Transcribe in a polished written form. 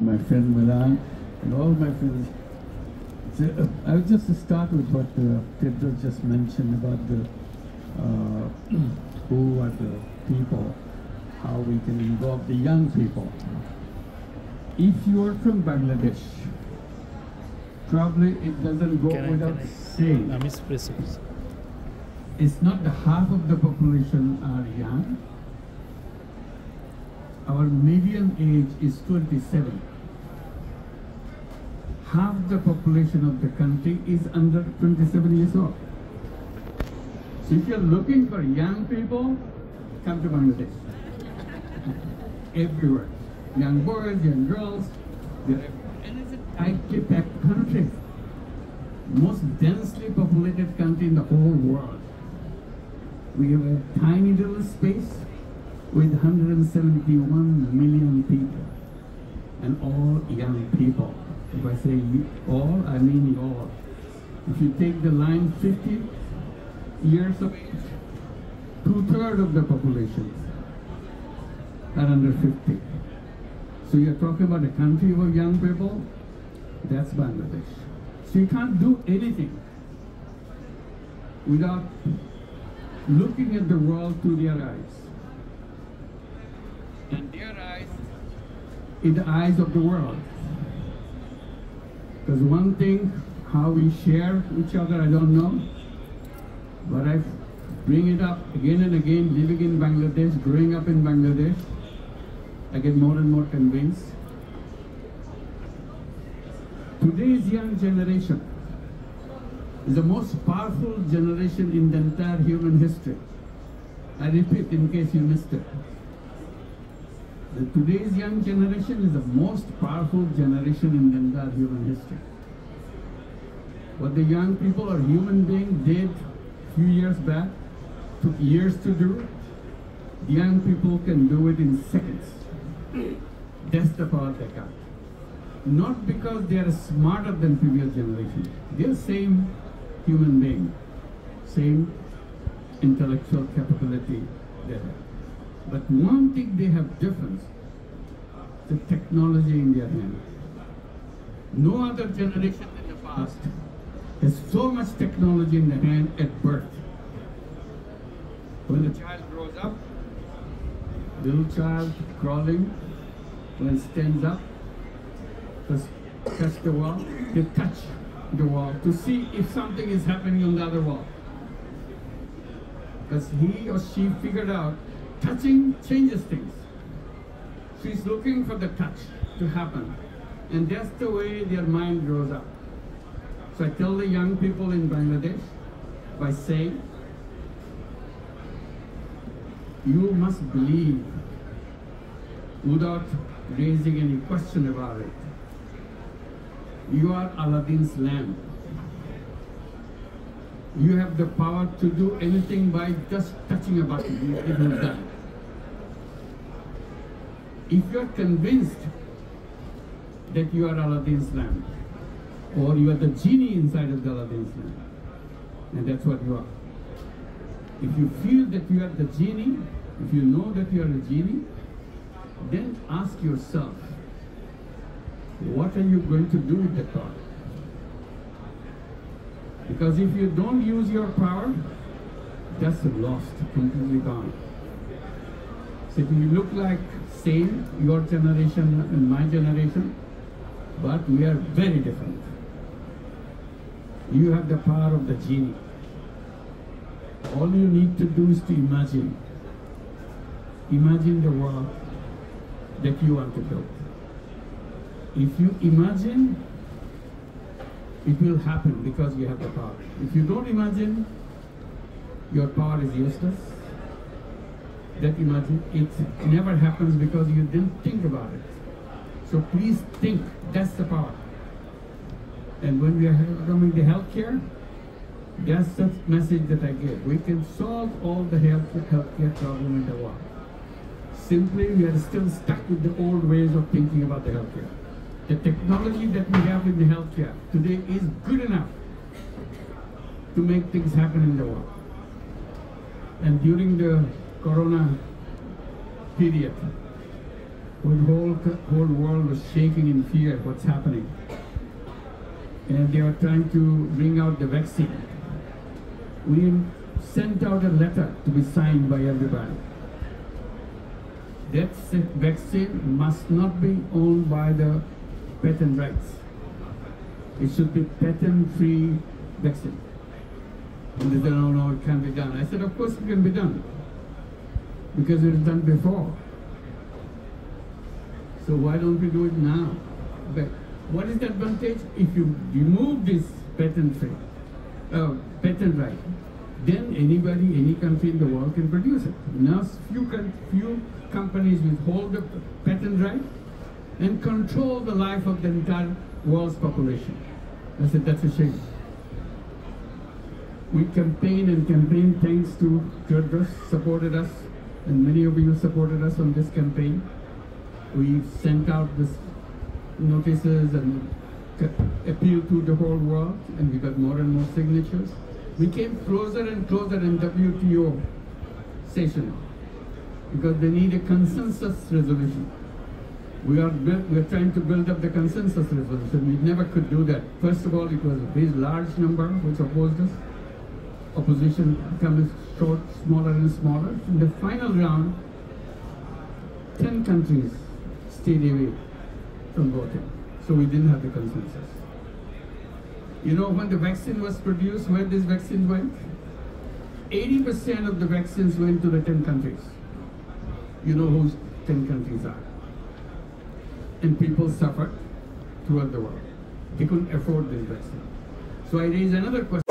my friend Milan, and all my friends. So, I'll just start with what Tedros just mentioned about the who are the people, how we can involve the young people. If you are from Bangladesh, probably it doesn't go without saying. It's not the half of the population are young. Our median age is 27. Half the population of the country is under 27 years old. So if you're looking for young people, come to Bangladesh. Everywhere. Young boys, young girls. And it's a tightly packed country. Most densely populated country in the whole world. We have a tiny little space with 171 million people. And all young people. If I say all, I mean all. If you take the line 50 years of age, 2/3 of the population are under 50. So you're talking about a country of young people, that's Bangladesh. So you can't do anything without looking at the world through their eyes. And their eyes in the eyes of the world. Because one thing, how we share each other, I don't know. But I bring it up again and again, living in Bangladesh, growing up in Bangladesh, I get more and more convinced. Today's young generation is the most powerful generation in the entire human history. I repeat, in case you missed it. Today's young generation is the most powerful generation in the entire human history. What the young people or human beings did a few years back, took years to do, the young people can do it in seconds. That's the power they got. Not because they are smarter than previous generation. They are same human being, same intellectual capability they have. But one thing they have difference, the technology in their hand. No other generation in the past has so much technology in the hand at birth. When the child grows up, little child crawling, when it stands up, just touch the wall, they touch the wall to see if something is happening on the other wall. Because he or she figured out touching changes things. She's looking for the touch to happen. And that's the way their mind grows up. So I tell the young people in Bangladesh by saying, you must believe without raising any question about it. You are Aladdin's lamp. You have the power to do anything by just touching a button. It will done. If you are convinced that you are Aladdin's lamp, or you are the genie inside of the Aladdin's lamp, and that's what you are. If you feel that you are the genie, if you know that you are a genie, then ask yourself, what are you going to do with that power? Because if you don't use your power, that's lost, completely gone. So if you look like same, your generation and my generation, but we are very different. You have the power of the genie. All you need to do is to imagine. Imagine the world that you want to build. If you imagine, it will happen because you have the power. If you don't imagine, your power is useless. That imagine, it never happens because you didn't think about it. So please think, that's the power. And when we are coming to healthcare, that's the message that I give. We can solve all the healthcare problem in the world. Simply, we are still stuck with the old ways of thinking about the healthcare. The technology that we have in the healthcare today is good enough to make things happen in the world. And during the Corona period, when whole world was shaking in fear what's happening. And they were trying to bring out the vaccine. We sent out a letter to be signed by everybody. That vaccine must not be owned by the patent rights. It should be patent-free vaccine. And they said, no, it can't be done. I said, of course it can be done, because it was done before. So why don't we do it now? But what is the advantage? If you remove this patent right, then anybody, any country in the world can produce it. Now few companies withhold the patent right and control the life of the entire world's population. I said, that's a shame. We campaigned thanks to Tedros supported us, and many of you supported us on this campaign. We sent out this notices and appealed to the whole world, and we got more and more signatures. We came closer and closer in WTO session because they need a consensus resolution. We are trying to build up the consensus resolution. We never could do that. First of all, it was a very large number which opposed us. Opposition becomes smaller and smaller. In the final round, 10 countries stayed away from voting. So we didn't have the consensus. You know, when the vaccine was produced, where this vaccine went? 80% of the vaccines went to the 10 countries. You know whose 10 countries are. And people suffered throughout the world. They couldn't afford this vaccine. So I raised another question.